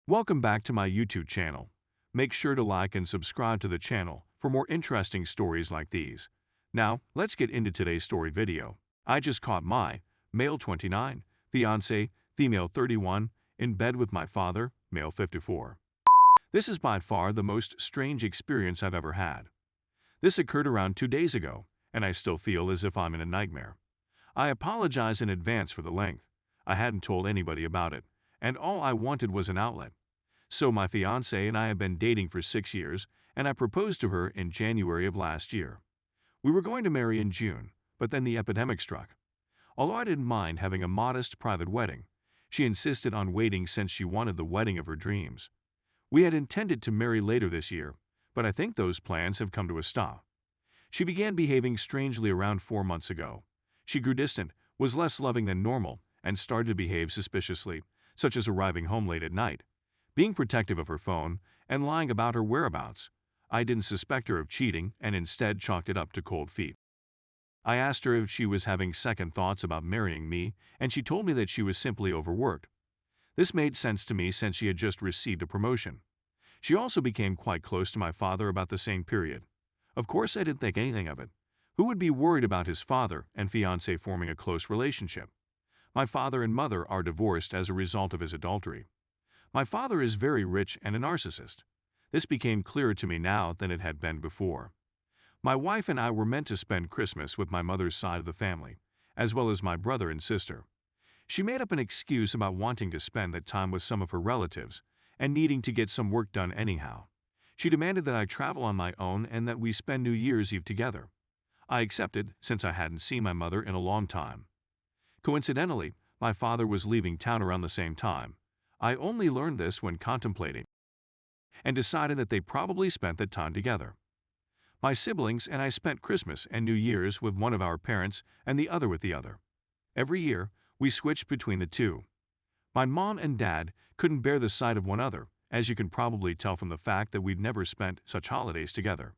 Welcome back to my YouTube channel. Make sure to like and subscribe to the channel for more interesting stories like these. Now, let's get into today's story video. I just caught my male 29, fiance, female 31, in bed with my father, male 54. This is by far the most strange experience I've ever had. This occurred around 2 days ago, and I still feel as if I'm in a nightmare. I apologize in advance for the length. I hadn't told anybody about it, and all I wanted was an outlet. So my fiancé and I have been dating for 6 years, and I proposed to her in January of last year. We were going to marry in June, but then the epidemic struck. Although I didn't mind having a modest private wedding, she insisted on waiting since she wanted the wedding of her dreams. We had intended to marry later this year, but I think those plans have come to a stop. She began behaving strangely around 4 months ago. She grew distant, was less loving than normal, and started to behave suspiciously, such as arriving home late at night, being protective of her phone, and lying about her whereabouts. I didn't suspect her of cheating and instead chalked it up to cold feet. I asked her if she was having second thoughts about marrying me, and she told me that she was simply overworked. This made sense to me since she had just received a promotion. She also became quite close to my father about the same period. Of course, I didn't think anything of it. Who would be worried about his father and fiancé forming a close relationship? My father and mother are divorced as a result of his adultery. My father is very rich and a narcissist. This became clearer to me now than it had been before. My wife and I were meant to spend Christmas with my mother's side of the family, as well as my brother and sister. She made up an excuse about wanting to spend that time with some of her relatives and needing to get some work done anyhow. She demanded that I travel on my own and that we spend New Year's Eve together. I accepted since I hadn't seen my mother in a long time. Coincidentally, my father was leaving town around the same time. I only learned this when contemplating and decided that they probably spent that time together. My siblings and I spent Christmas and New Year's with one of our parents and the other with the other. Every year, we switched between the two. My mom and dad couldn't bear the sight of one another, as you can probably tell from the fact that we'd never spent such holidays together.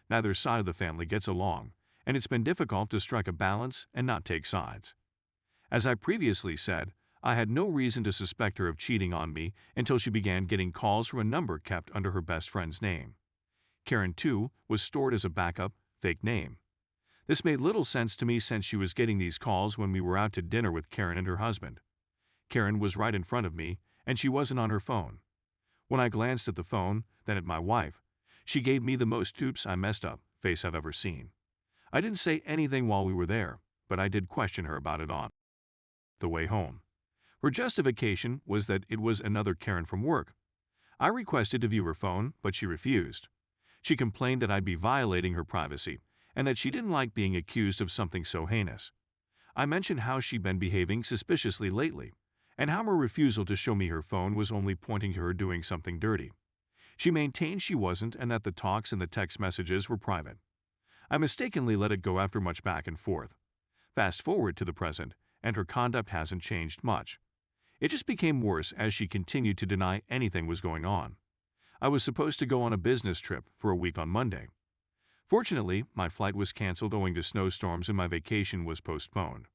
Neither side of the family gets along, and it's been difficult to strike a balance and not take sides. As I previously said, I had no reason to suspect her of cheating on me until she began getting calls from a number kept under her best friend's name. Karen, too, was stored as a backup, fake name. This made little sense to me since she was getting these calls when we were out to dinner with Karen and her husband. Karen was right in front of me, and she wasn't on her phone. When I glanced at the phone, then at my wife, she gave me the most "oops, I messed up" face I've ever seen. I didn't say anything while we were there, but I did question her about it on the way home. Her justification was that it was another Karen from work. I requested to view her phone, but she refused. She complained that I'd be violating her privacy and that she didn't like being accused of something so heinous. I mentioned how she'd been behaving suspiciously lately and how her refusal to show me her phone was only pointing to her doing something dirty. She maintained she wasn't and that the talks and the text messages were private. I mistakenly let it go after much back and forth. Fast forward to the present, and her conduct hasn't changed much. It just became worse as she continued to deny anything was going on. I was supposed to go on a business trip for a week on Monday. Fortunately, my flight was canceled owing to snowstorms and my vacation was postponed.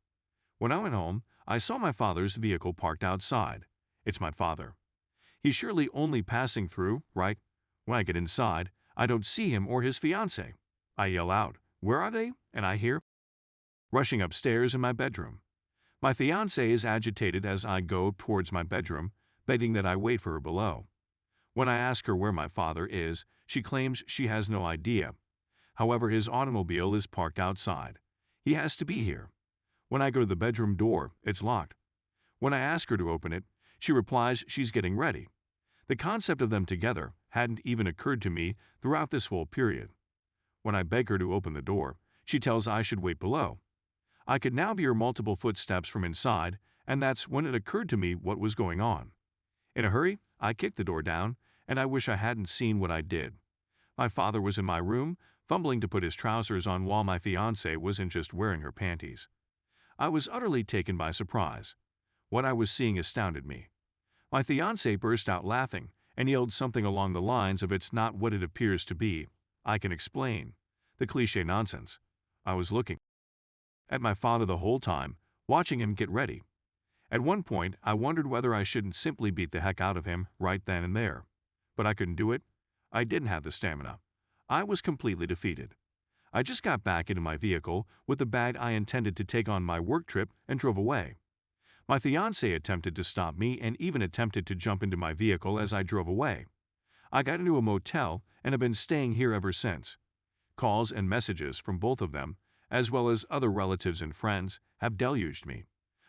When I went home, I saw my father's vehicle parked outside. It's my father. He's surely only passing through, right? When I get inside, I don't see him or his fiancée. I yell out, "Where are they?" and I hear rushing upstairs in my bedroom. My fiancée is agitated as I go towards my bedroom, begging that I wait for her below. When I ask her where my father is, she claims she has no idea. However, his automobile is parked outside. He has to be here. When I go to the bedroom door, it's locked. When I ask her to open it, she replies she's getting ready. The concept of them together hadn't even occurred to me throughout this whole period. When I beg her to open the door, she tells I should wait below. I could now hear multiple footsteps from inside, and that's when it occurred to me what was going on. In a hurry, I kicked the door down, and I wish I hadn't seen what I did. My father was in my room, fumbling to put his trousers on while my fiancée wasn't just wearing her panties. I was utterly taken by surprise. What I was seeing astounded me. My fiancé burst out laughing and yelled something along the lines of "It's not what it appears to be. I can explain." The cliché nonsense. I was looking at my father the whole time, watching him get ready. At one point, I wondered whether I shouldn't simply beat the heck out of him right then and there. But I couldn't do it. I didn't have the stamina. I was completely defeated. I just got back into my vehicle with the bag I intended to take on my work trip and drove away. My fiancé attempted to stop me and even attempted to jump into my vehicle as I drove away. I got into a motel and have been staying here ever since. Calls and messages from both of them, as well as other relatives and friends, have deluged me.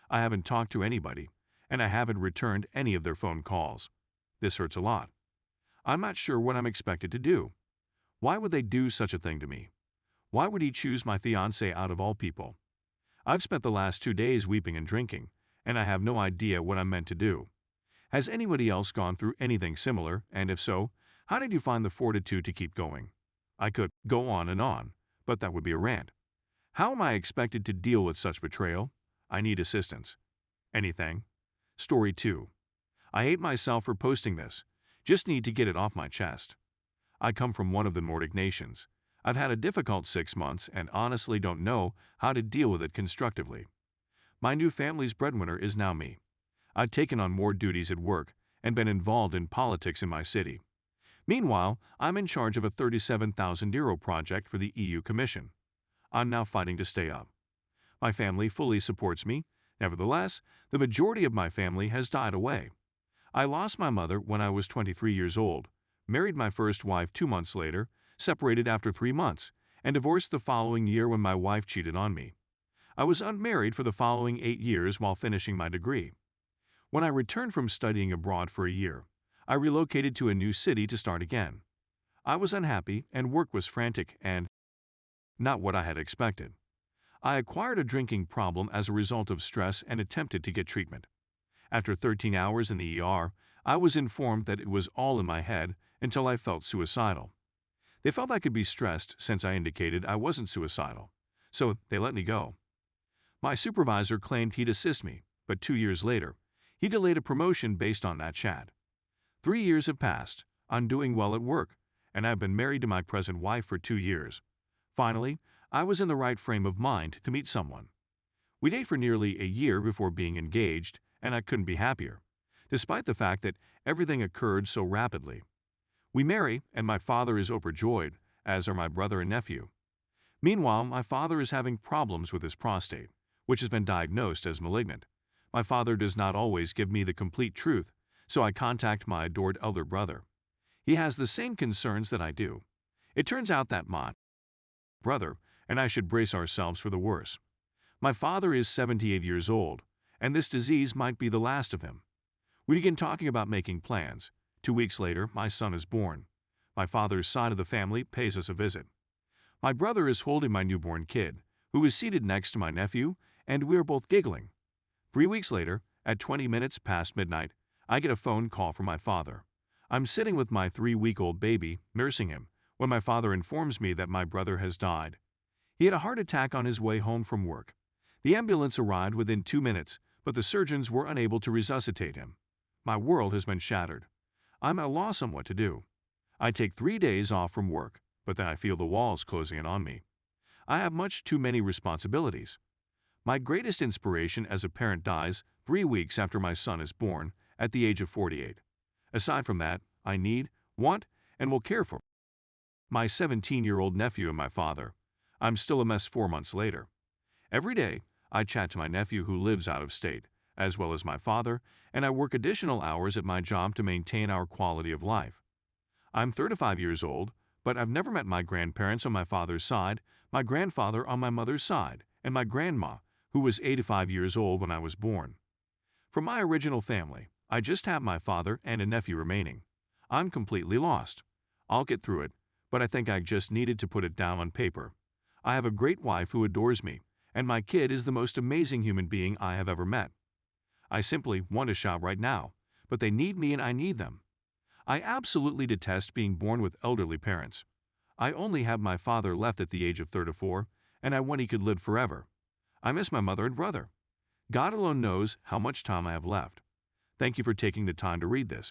I haven't talked to anybody, and I haven't returned any of their phone calls. This hurts a lot. I'm not sure what I'm expected to do. Why would they do such a thing to me? Why would he choose my fiancé out of all people? I've spent the last 2 days weeping and drinking, and I have no idea what I'm meant to do. Has anybody else gone through anything similar, and if so, how did you find the fortitude to keep going? I could go on, but that would be a rant. How am I expected to deal with such betrayal? I need assistance. Anything? Story 2. I hate myself for posting this. Just need to get it off my chest. I come from one of the Nordic nations. I've had a difficult 6 months and honestly don't know how to deal with it constructively. My new family's breadwinner is now me. I've taken on more duties at work and been involved in politics in my city. Meanwhile, I'm in charge of a €37,000 project for the EU Commission. I'm now fighting to stay up. My family fully supports me. Nevertheless, the majority of my family has died away. I lost my mother when I was 23 years old, married my first wife 2 months later, separated after 3 months, and divorced the following year when my wife cheated on me. I was unmarried for the following 8 years while finishing my degree. When I returned from studying abroad for a year, I relocated to a new city to start again. I was unhappy and work was frantic and not what I had expected. I acquired a drinking problem as a result of stress and attempted to get treatment. After 13 hours in the ER, I was informed that it was all in my head until I felt suicidal. They felt I could be stressed since I indicated I wasn't suicidal, so they let me go. My supervisor claimed he'd assist me, but 2 years later, he delayed a promotion based on that chat. 3 years have passed. I'm doing well at work, and I've been married to my present wife for 2 years. Finally, I was in the right frame of mind to meet someone. We dated for nearly a year before being engaged, and I couldn't be happier, despite the fact that everything occurred so rapidly. We marry, and my father is overjoyed, as are my brother and nephew. Meanwhile, my father is having problems with his prostate, which has been diagnosed as malignant. My father does not always give me the complete truth, so I contact my adored elder brother. He has the same concerns that I do. It turns out that my brother and I should brace ourselves for the worst. My father is 78 years old, and this disease might be the last of him. We begin talking about making plans. 2 weeks later, my son is born. My father's side of the family pays us a visit. My brother is holding my newborn kid, who is seated next to my nephew, and we are both giggling. 3 weeks later, at 20 minutes past midnight, I get a phone call from my father. I'm sitting with my 3-week-old baby, nursing him, when my father informs me that my brother has died. He had a heart attack on his way home from work. The ambulance arrived within 2 minutes, but the surgeons were unable to resuscitate him. My world has been shattered. I'm at a loss on what to do. I take 3 days off from work, but then I feel the walls closing in on me. I have much too many responsibilities. My greatest inspiration as a parent dies 3 weeks after my son is born, at the age of 48. Aside from that, I need, want, and will care for my 17-year-old nephew and my father. I'm still a mess 4 months later. Every day, I chat to my nephew who lives out of state, as well as my father, and I work additional hours at my job to maintain our quality of life. I'm 35 years old, but I've never met my grandparents on my father's side, my grandfather on my mother's side, and my grandma, who was 85 years old when I was born. From my original family, I just have my father and a nephew remaining. I'm completely lost. I'll get through it, but I think I just needed to put it down on paper. I have a great wife who adores me, and my kid is the most amazing human being I have ever met. I simply want to shout right now, but they need me and I need them. I absolutely detest being born with elderly parents. I only have my father left at the age of 34, and I want he could live forever. I miss my mother and brother. God alone knows how much time I have left. Thank you for taking the time to read this.